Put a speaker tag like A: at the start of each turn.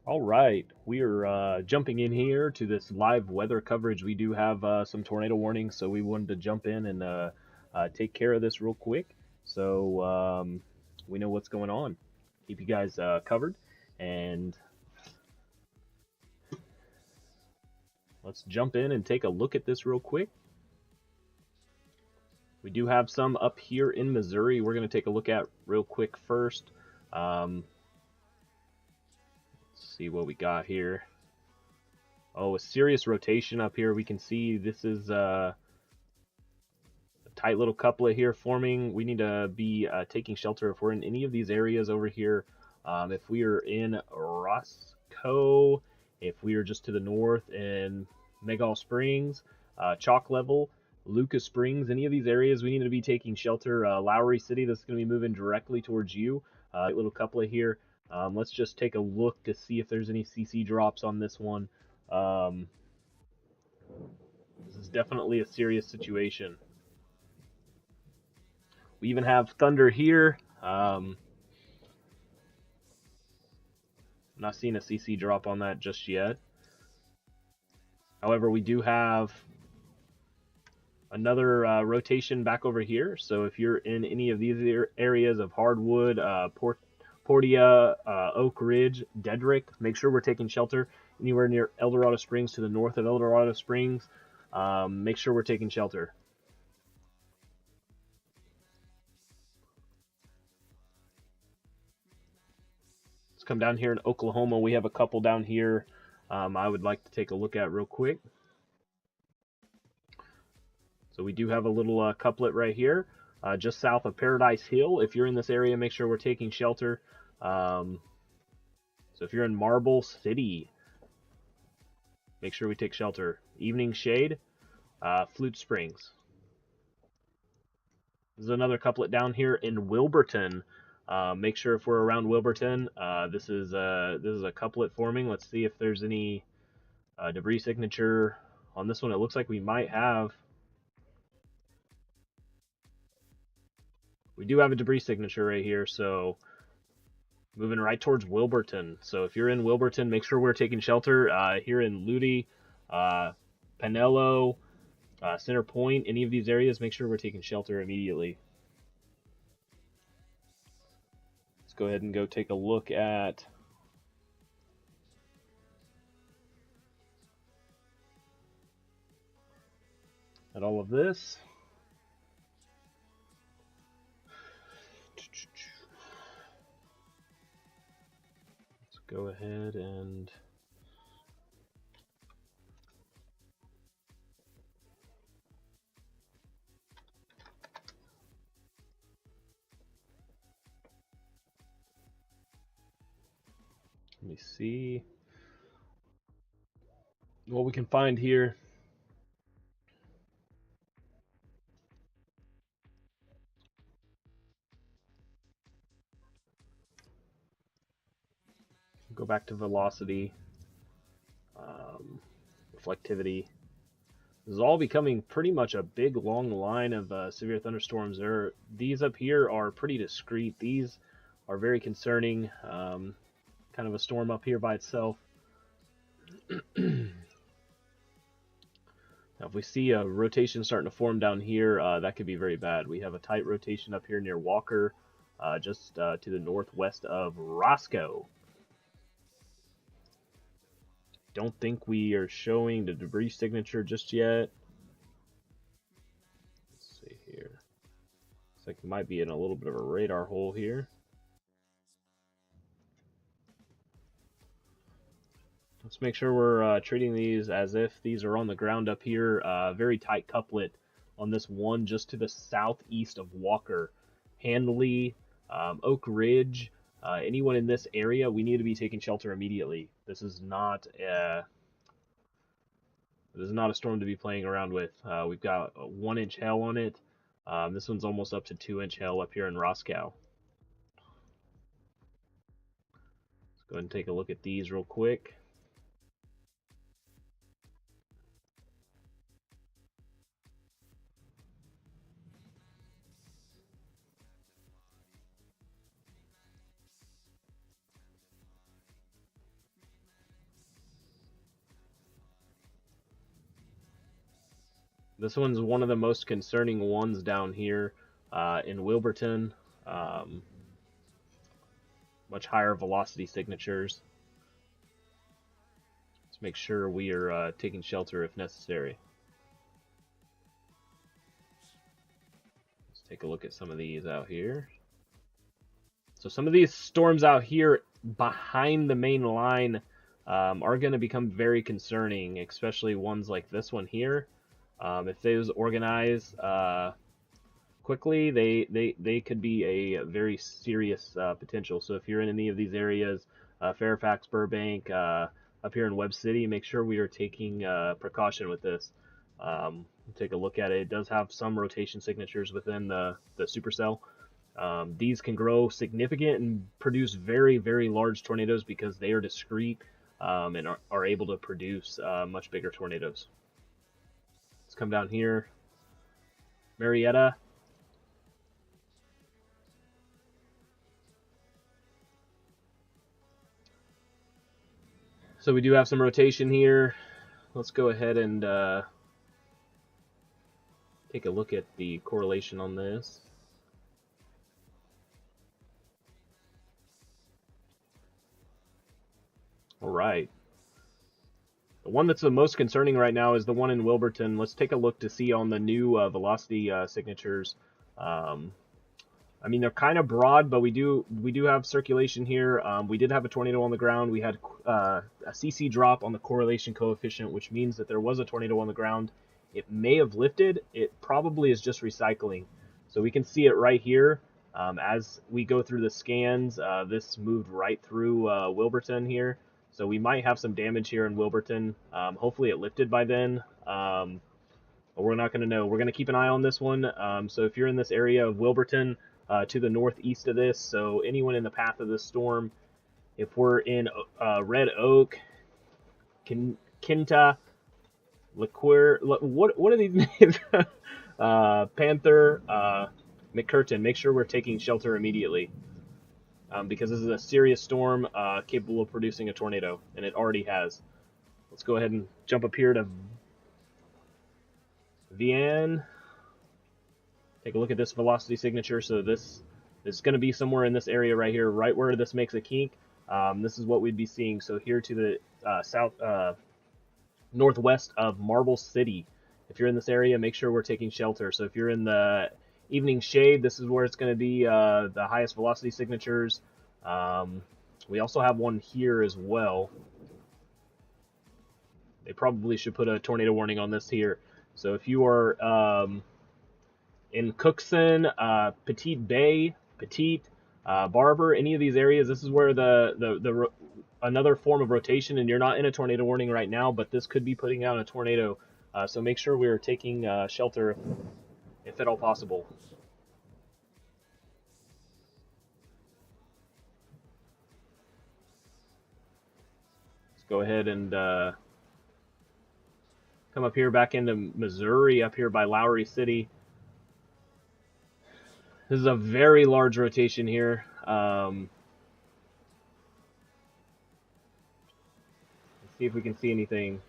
A: All right, we are jumping in here to this live weather coverage. We do have some tornado warnings, so we wanted to jump in and take care of this real quick, so we know what's going on. Keep you guys covered, and let's jump in and take a look at this real quick. We do have some up here in Missouri. We're going to take a look at real quick first. Let's see what we got here. Oh, a serious rotation up here. We can see this is a tight little couplet here forming. We need to be taking shelter if we're in any of these areas over here. If we are in Roscoe, if we are just to the north in Megal Springs, Chalk Level, Lucas Springs, any of these areas, we need to be taking shelter. Lowry City, this is going to be moving directly towards you. Little couplet here. Let's just take a look to see if there's any CC drops on this one. This is definitely a serious situation. We even have thunder here. Not seeing a CC drop on that just yet. However, we do have another rotation back over here. So if you're in any of these areas of Hardwood, Portia, Oak Ridge, Dedrick, make sure we're taking shelter. Anywhere near El Dorado Springs to the north of El Dorado Springs, make sure we're taking shelter. Let's come down here in Oklahoma. We have a couple down here I would like to take a look at real quick. So we do have a little couplet right here, just south of Paradise Hill. If you're in this area, make sure we're taking shelter. So if you're in Marble City, make sure we take shelter. Evening Shade, Flute Springs. This is another couplet down here in Wilburton. Make sure if we're around Wilburton, this is a couplet forming. Let's see if there's any debris signature on this one. It looks like we might have. We do have a debris signature right here, so moving right towards Wilburton. So if you're in Wilburton, make sure we're taking shelter. Here in Ludi, Pinello, Center Point, any of these areas, make sure we're taking shelter immediately. Let's go ahead and go take a look at all of this. Let's go ahead and let me see what we can find here. Go back to velocity, reflectivity. This is all becoming pretty much a big long line of severe thunderstorms. These up here are pretty discrete. These are very concerning. Kind of a storm up here by itself. Now, if we see a rotation starting to form down here, that could be very bad. We have a tight rotation up here near Walker, just to the northwest of Roscoe. Don't think we are showing the debris signature just yet. Let's see here. Looks like it might be in a little bit of a radar hole here. Let's make sure we're treating these as if these are on the ground up here. Very tight couplet on this one just to the southeast of Walker. Handley, Oak Ridge, anyone in this area, we need to be taking shelter immediately. This is not a storm to be playing around with. We've got a 1-inch hail on it. This one's almost up to 2-inch hail up here in Roscoe. Let's go ahead and take a look at these real quick. This one's one of the most concerning ones down here in Wilburton. Much higher velocity signatures. Let's make sure we are taking shelter if necessary. Let's take a look at some of these out here. So some of these storms out here behind the main line are going to become very concerning, especially ones like this one here. If those organize quickly, they could be a very serious potential. So if you're in any of these areas, Fairfax, Burbank, up here in Webb City, make sure we are taking precaution with this. Take a look at it. It does have some rotation signatures within the supercell. These can grow significant and produce very, very large tornadoes because they are discrete and are able to produce much bigger tornadoes. Let's come down here. Marietta. So we do have some rotation here. Let's go ahead and take a look at the correlation on this. All right. The one that's the most concerning right now is the one in Wilburton. Let's take a look to see on the new velocity signatures. I mean, they're kind of broad, but we do have circulation here. We did have a tornado on the ground. We had a CC drop on the correlation coefficient, which means that there was a tornado on the ground. It may have lifted. It probably is just recycling. So we can see it right here. As we go through the scans, this moved right through Wilburton here. So we might have some damage here in Wilburton. Hopefully it lifted by then. But we're not going to know. We're going to keep an eye on this one. So if you're in this area of Wilburton, to the northeast of this, so anyone in the path of this storm, if we're in Red Oak, Kinta, Liqueur, what are these names? Panther, McCurtain. Make sure we're taking shelter immediately because this is a serious storm capable of producing a tornado, and it already has. Let's go ahead and jump up here to Vian. Take a look at this velocity signature. So this is going to be somewhere in this area right here, right where this makes a kink. This is what we'd be seeing. So here to the northwest of Marble City. If you're in this area, make sure we're taking shelter. So if you're in the evening shade, this is where it's going to be the highest velocity signatures. We also have one here as well. They probably should put a tornado warning on this here. So if you are in Cookson, Petite Bay, Petite, Barber, any of these areas, this is where the another form of rotation, and you're not in a tornado warning right now, but this could be putting out a tornado. So make sure we're taking shelter if at all possible. Let's go ahead and come up here back into Missouri, up here by Lowry City. This is a very large rotation here. Let's see if we can see anything.